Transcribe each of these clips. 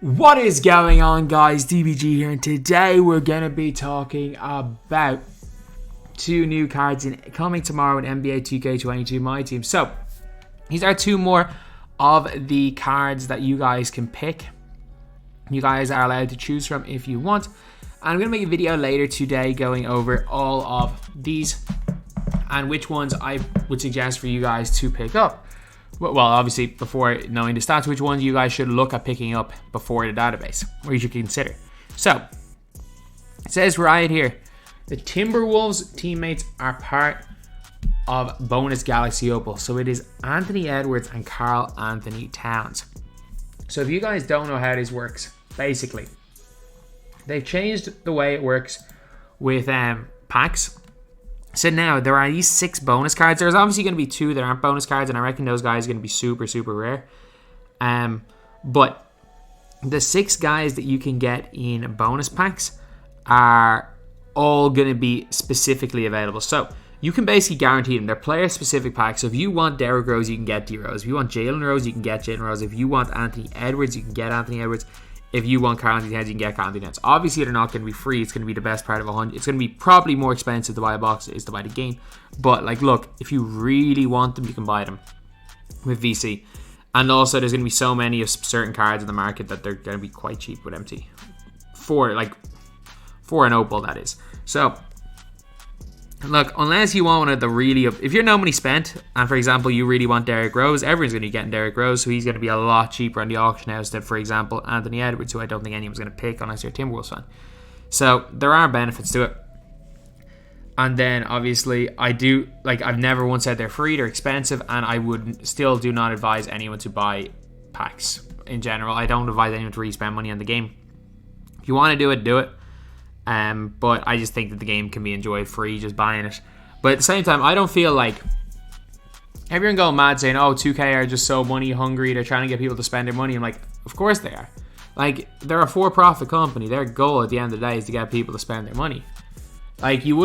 What is going on, guys? DBG here, and today we're going to be talking about two new cards coming tomorrow in NBA 2K22 MyTEAM. So, these are two more of the cards that you guys can pick. You guys are allowed to choose from if you want. And I'm going to make a video later today going over all of these and which ones I would suggest for you guys to pick up. Well, obviously, before knowing the stats, which ones you guys should look at picking up before the database, or you should consider. So, it says right here, the Timberwolves teammates are part of Bonus Galaxy Opal. So it is Anthony Edwards and Karl Anthony Towns. So if you guys don't know how this works, basically, they've changed the way it works with packs. So now there are these 6 bonus cards. There's obviously going to be 2 that aren't bonus cards, and I reckon those guys are going to be super, super rare. But the 6 guys that you can get in bonus packs are all going to be specifically available. So you can basically guarantee them. They're player-specific packs. So if you want Derrick Rose, you can get D Rose. If you want Jalen Rose, you can get Jalen Rose. If you want Anthony Edwards, you can get Anthony Edwards. If you want Karl Anthony Towns, you can get Karl Anthony Towns. Obviously, they're not going to be free. It's going to be the best part of 100. It's going to be probably more expensive to buy a box than it is to buy the game. But, like, look, if you really want them, you can buy them with VC. And also, there's going to be so many of certain cards in the market that they're going to be quite cheap with MT. For an Opal, that is. So, look, unless you want one of the really... If you're no money spent, and for example, you really want Derrick Rose, everyone's going to be getting Derrick Rose, so he's going to be a lot cheaper on the auction house than, for example, Anthony Edwards, who I don't think anyone's going to pick unless you're a Timberwolves fan. So, there are benefits to it. And then, obviously, I've never once said they're free, they're expensive, and I would still do not advise anyone to buy packs in general. I don't advise anyone to really spend money on the game. If you want to do it, do it. But I just think that the game can be enjoyed free just buying it. But at the same time, I don't feel like everyone going mad saying, oh, 2K are just so money hungry, they're trying to get people to spend their money. I'm like, of course they are. Like, they're a for-profit company. Their goal at the end of the day is to get people to spend their money. Like, you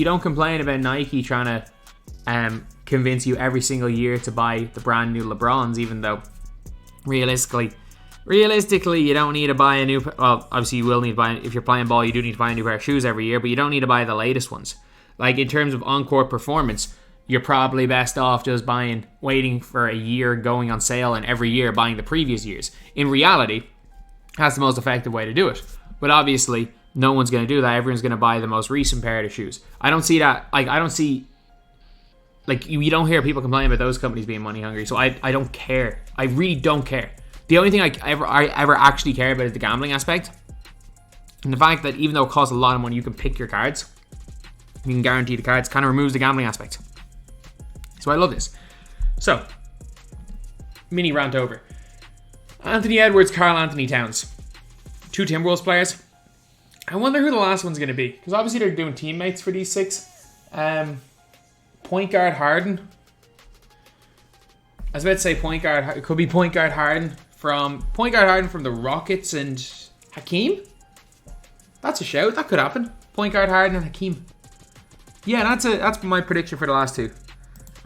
don't complain about Nike trying to convince you every single year to buy the brand new LeBrons, even though realistically, you don't need to buy a new... Well, obviously, you will need to buy... If you're playing ball, you do need to buy a new pair of shoes every year, but you don't need to buy the latest ones. Like, in terms of on-court performance, you're probably best off just waiting for a year going on sale, and every year buying the previous years. In reality, that's the most effective way to do it. But obviously, no one's going to do that. Everyone's going to buy the most recent pair of shoes. I don't see that... you don't hear people complaining about those companies being money hungry, so I don't care. I really don't care. The only thing I ever actually care about is the gambling aspect. And the fact that even though it costs a lot of money, you can pick your cards. You can guarantee the cards. Kind of removes the gambling aspect. So I love this. So, mini rant over. Anthony Edwards, Karl Anthony Towns. 2 Timberwolves players. I wonder who the last one's going to be. Because obviously they're doing teammates for these 6. Point guard Harden. I was about to say point guard. It could be point guard Harden from the Rockets and Hakeem. That's a shout. That could happen. Point guard Harden and Hakeem. Yeah, that's my prediction for the last 2.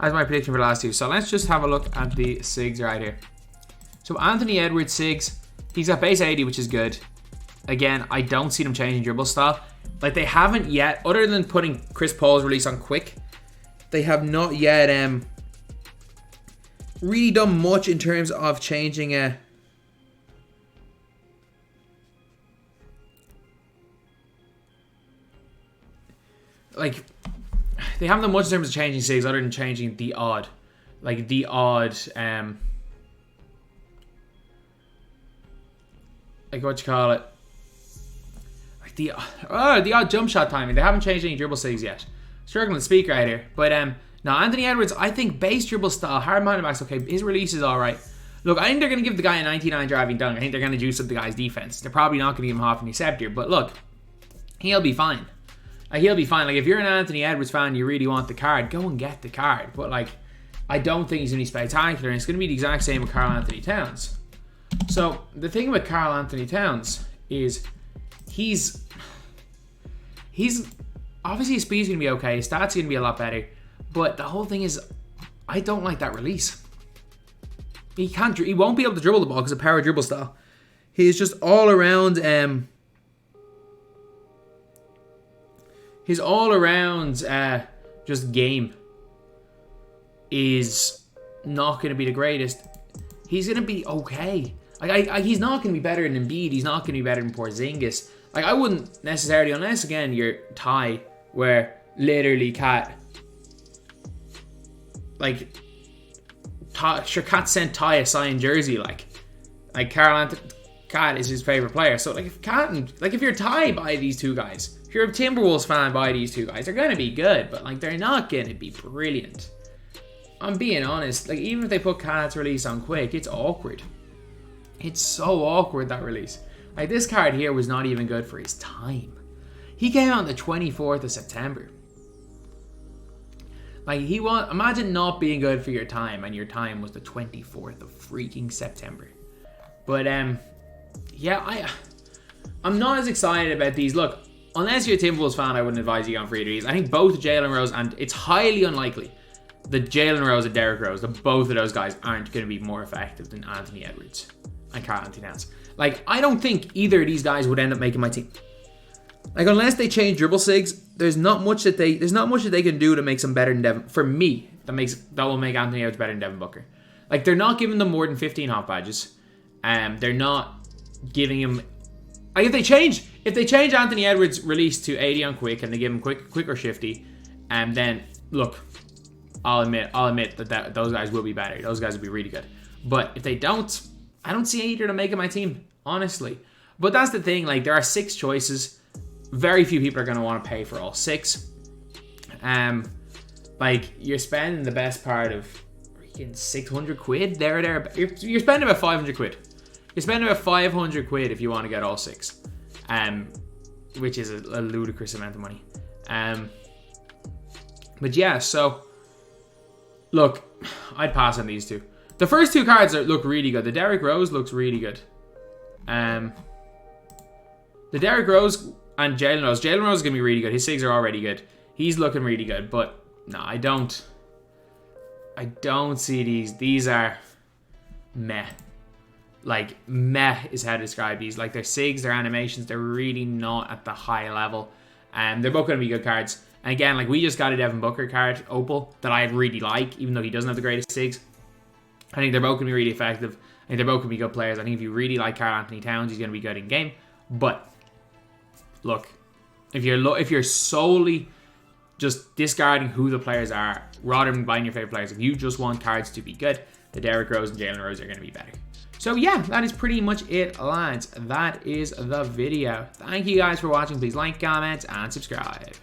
That's my prediction for the last 2. So let's just have a look at the SIGs right here. So Anthony Edwards SIGs. He's got base 80, which is good. Again, I don't see them changing dribble style. Like, they haven't yet, other than putting Chris Paul's release on quick, they have not yet really done much in terms of changing they haven't done much in terms of changing SIGs other than changing the odd like the odd what you call it, like the odd jump shot timing. They haven't changed any dribble SIGs yet. Struggling to speak right here. But now Anthony Edwards, I think base dribble style, hard-minded backs, okay, his release is alright. Look, I think they're going to give the guy a 99 driving dunk. I think they're going to juice up the guy's defense. They're probably not going to give him half an interceptor, but look, he'll be fine. He'll be fine. Like, if you're an Anthony Edwards fan and you really want the card, go and get the card. But, like, I don't think he's going to be spectacular, and it's going to be the exact same with Karl Anthony Towns. So, the thing with Karl Anthony Towns is he's obviously his speed's going to be okay, his stats are going to be a lot better, but the whole thing is, I don't like that release. He won't be able to dribble the ball because of power dribble style. He's just all around. His all around just game is not going to be the greatest. He's going to be okay. Like he's not going to be better than Embiid. He's not going to be better than Porzingis. Like I wouldn't necessarily, unless again you're Ty, where literally Cat, like Cat sent Ty a signed jersey. Like Karl Cat is his favorite player. So like if you're Ty, buy these two guys. If you're a Timberwolves fan, buy these two guys. They're going to be good, but like they're not going to be brilliant. I'm being honest. Like even if they put Cat's release on quick, it's awkward. It's so awkward, that release. Like this card here was not even good for his time. He came out on the 24th of September. Like imagine not being good for your time, and your time was the 24th of freaking September. But yeah, I'm not as excited about these. Look, unless you're a Timberwolves fan, I wouldn't advise you going for either of these. I think both Jalen Rose, and it's highly unlikely that Jalen Rose and Derrick Rose, that both of those guys aren't going to be more effective than Anthony Edwards and Karl-Anthony Towns. Like, I don't think either of these guys would end up making my team. Like, unless they change dribble sigs, there's not much that they can do to make them better than Devin. For me, that will make Anthony Edwards better than Devin Booker. Like, they're not giving them more than 15 hot badges. They're not giving him. Like, if they change Anthony Edwards' release to 80 on quick, and they give him quick or shifty, then look, I'll admit that those guys will be better. Those guys will be really good. But if they don't, I don't see either to making my team, honestly. But that's the thing. Like, there are 6 choices. Very few people are going to want to pay for all 6. Like, you're spending the best part of freaking 600 quid there. You're spending about 500 quid. You're spending about 500 quid if you want to get all 6. Which is a ludicrous amount of money. But yeah, so look, I'd pass on these two. The first 2 cards look really good. The Derrick Rose looks really good. The Derrick Rose and Jalen Rose. Jalen Rose is going to be really good. His SIGs are already good. He's looking really good. But no, I don't see these. These are meh. Like, meh is how to describe these. Like, their SIGs, their animations, they're really not at the high level. They're both going to be good cards. And again, like, we just got a Devin Booker card, Opal, that I really like, even though he doesn't have the greatest SIGs. I think they're both going to be really effective. I think they're both going to be good players. I think if you really like Karl-Anthony Towns, he's going to be good in game. But look, if you're solely just discarding who the players are, rather than buying your favorite players, if you just want cards to be good, the Derrick Rose and Jalen Rose are going to be better. So yeah, that is pretty much it, lads. That is the video. Thank you guys for watching. Please like, comment, and subscribe.